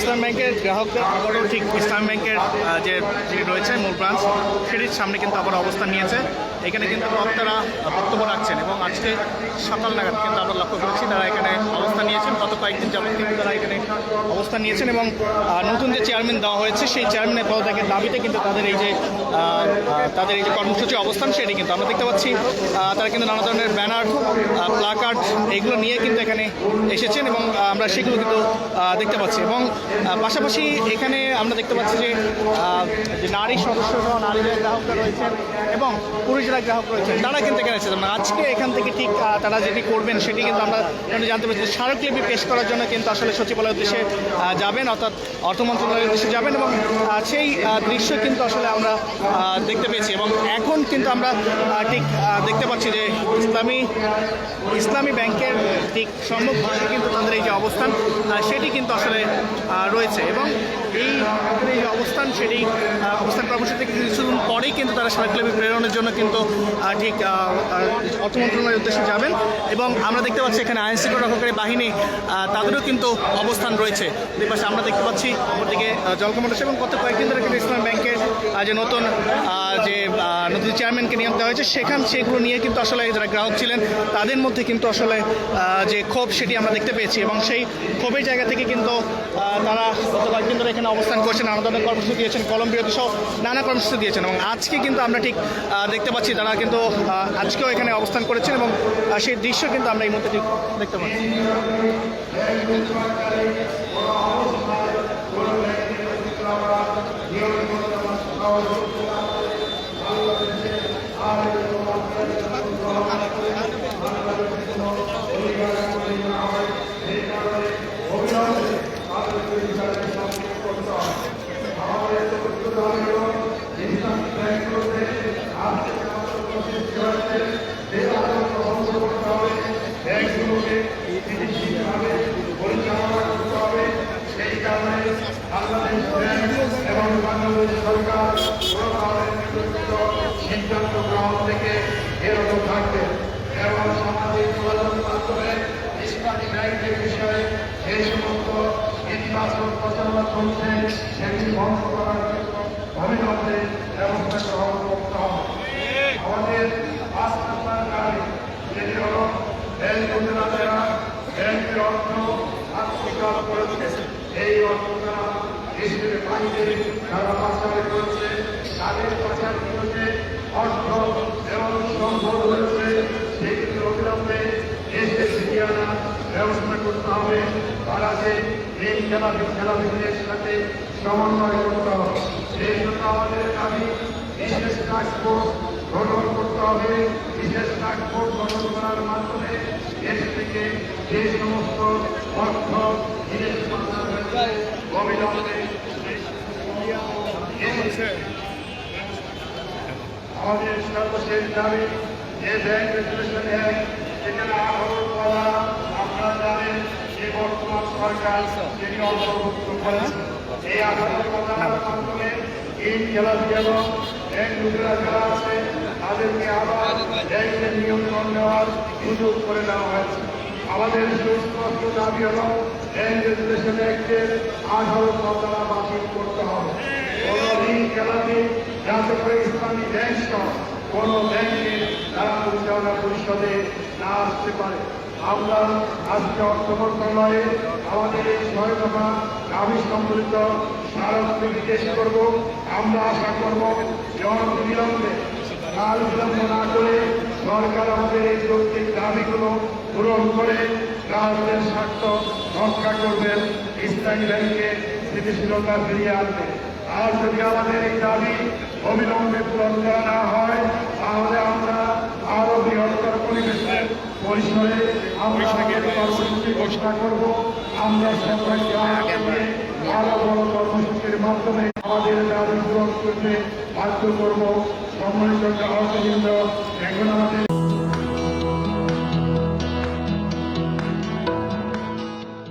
ইসলাম ব্যাংকের গ্রাহকদের আবারও ঠিক ইসলাম ব্যাংকের যেটি রয়েছে মূল ব্রাঞ্চ সেটির সামনে কিন্তু আবার অবস্থান নিয়েছে। এখানে কিন্তু বক্তারা বক্তব্য রাখছেন এবং আজকে সকাল নাগাদ কিন্তু আমরা লক্ষ্য করেছি তারা এখানে অবস্থান নিয়েছেন। গত কয়েকদিন যাবত কিন্তু তারা এখানে অবস্থান নিয়েছেন এবং নতুন যে চেয়ারম্যান দেওয়া হয়েছে সেই চেয়ারম্যানের পদত্যাগের দাবিতে কিন্তু তাদের এই যে কর্মসূচি অবস্থান সেটি কিন্তু আমরা দেখতে পাচ্ছি। তারা কিন্তু নানা ধরনের ব্যানার, প্লাকার্ড এগুলো নিয়ে কিন্তু এখানে এসেছেন এবং আমরা সেগুলো কিন্তু দেখতে পাচ্ছি। এবং পাশাপাশি এখানে আমরা দেখতে পাচ্ছি যে নারী সদস্য সহ নারী গ্রাহকরা রয়েছেন এবং পুরুষ যারা গ্রাহক রয়েছেন তারা কিন্তু এখানে এসেছেন। আজকে এখান থেকে ঠিক তারা যেটি করবেন সেটি কিন্তু আমরা জানতে পারছি। স্মারকলিপি পেশ করার জন্য কিন্তু আসলে সচিবালয়ের উদ্দেশ্যে যাবেন, অর্থাৎ অর্থ মন্ত্রণালয়ের উদ্দেশ্যে যাবেন এবং সেই দৃশ্য কিন্তু আসলে আমরা দেখতে পেয়েছি। এবং এখন কিন্তু আমরা ঠিক দেখতে পাচ্ছি যে ইসলামী ব্যাংকের ঠিক সম্মুখভাগে কিন্তু তাদের এই যে অবস্থান সেটি কিন্তু আসলে রয়েছে এবং এই যে অবস্থান সেটি অবস্থান কর্মসূচি থেকে কিছুদিন পরেই কিন্তু তারা স্মারকলিপি প্রেরণের জন্য কিন্তু ঠিক অর্থ মন্ত্রণালয়ের উদ্দেশ্যে যাবেন। এবং আমরা দেখতে পাচ্ছি এখানে আইন শৃঙ্খলা রক্ষাকারী বাহিনী তাদেরও কিন্তু অবস্থান রয়েছে। দুই পাশে আমরা দেখতে পাচ্ছি অপরদিকে জলকমল এবং গত কয়েকদিন ধরে কিন্তু ইসলাম ব্যাংকের যে নতুন চেয়ারম্যানকে নিয়োগ দেওয়া হয়েছে সেগুলো নিয়ে কিন্তু আসলে যারা গ্রাহক ছিলেন তাদের মধ্যে কিন্তু আসলে যে ক্ষোভ সেটি আমরা দেখতে পেয়েছি এবং সেই ক্ষোভের জায়গা থেকে কিন্তু তারা গত কয়েকদিন ধরে এখানে অবস্থান করছেন, নানা ধরনের কর্মসূচি দিয়েছেন, কলম বিরতি সহ নানা কর্মসূচি দিয়েছেন এবং আজকে কিন্তু আমরা ঠিক দেখতে পাচ্ছি তারা কিন্তু আজকেও এখানে অবস্থান করেছেন এবং সেই দৃশ্য কিন্তু আমরা এই মুহূর্তে ঠিক দেখতে পাচ্ছি। এবং বাংলাদেশ সরকার সিদ্ধান্ত গ্রহণ থেকে বিরত থাকবে এবং সামাজিক যোগাযোগ মাধ্যমে ইসলামী ব্যাংকের বিষয়ে যে সমস্ত ইতিবাচক প্রচারণা চলছে সেটি বন্ধ করার জন্য অবিলম্বে ব্যবস্থা গ্রহণ করতে হবে। আমাদের 5 নম্বর দাবি যেটি হল ব্যাংকের ব্যাংকের অর্থ আত্মীকার করেছে এই অর্থটা দেশের বাইরে যারা পাচার করেছে তাদের পাচার করেছে অর্থ এবং সম্পদ রয়েছে সেগুলি অবিলম্বে দেশে ফিরিয়ে আনার ব্যবস্থা করতে হবে। তারা যে এই খেলাবিদের সাথে সমন্বয় করতে হবে। সেই জন্য আমাদের দাবি বিশেষ টাস্কফোর্স গঠন করতে হবে। বিশেষ টাস্কফোর্স গঠন করার মাধ্যমে দেশ থেকে যে সমস্ত অর্থ বিদেশ পাচার হয়েছে অবিলম্বে আমাদের সর্বশেষ দাবি যে ব্যাংক রেগুলেশন অ্যাক্ট সেখানে আহরণ করা আপনারা জানেন যে বর্তমান সরকার সেটি অন্তর্ভুক্ত করেছে। এই আহরণ করার মাধ্যমে এই খেলাধি এবং ব্যাংকগুলোরা যারা আছে তাদেরকে আবার ব্যাংকের নিয়ন্ত্রণ নেওয়ার সুযোগ করে দেওয়া হয়েছে। আমাদের সুস্পষ্ট দাবি হল ব্যাংক রেগুলেশন অ্যাক্টের 18 ধারা বাতিল করতে হবে। কোনো ঋণ খেলাধি যাতে করে ইসলামী ব্যাংক সহ কোনো ব্যাংকে তারা পরিচালনা পরিষদে না আসতে পারে। আমরা আজকে অর্থ মন্ত্রণালয়ে আমাদের এই 6 দফা দাবি সম্বলিত স্মারকলিপি পেশ করব। আমরা আশা করব যে অনতিবিলম্বে কাল বিলম্ব না করে সরকার আমাদের এই যৌক্তিক দাবিগুলো পূরণ করে গ্রাহকদের স্বার্থ রক্ষা করবেন, ইসলামী ব্যাংকে স্থিতিশীলতা ফিরিয়ে আনবে। আর যদি আমাদের এই দাবি অবিলম্বে পূরণ করা না হয় তাহলে আমরা আরো বৃহত্তর পরিসরে আমরা কর্মসূচি ঘোষণা করব। আমরা সরকারকে আরো বড় কর্মসূচির মাধ্যমে আমাদের দাবি পূরণ করতে বাধ্য করব। সম্মানিত গ্রাহকবৃন্দ, এখন আমাদের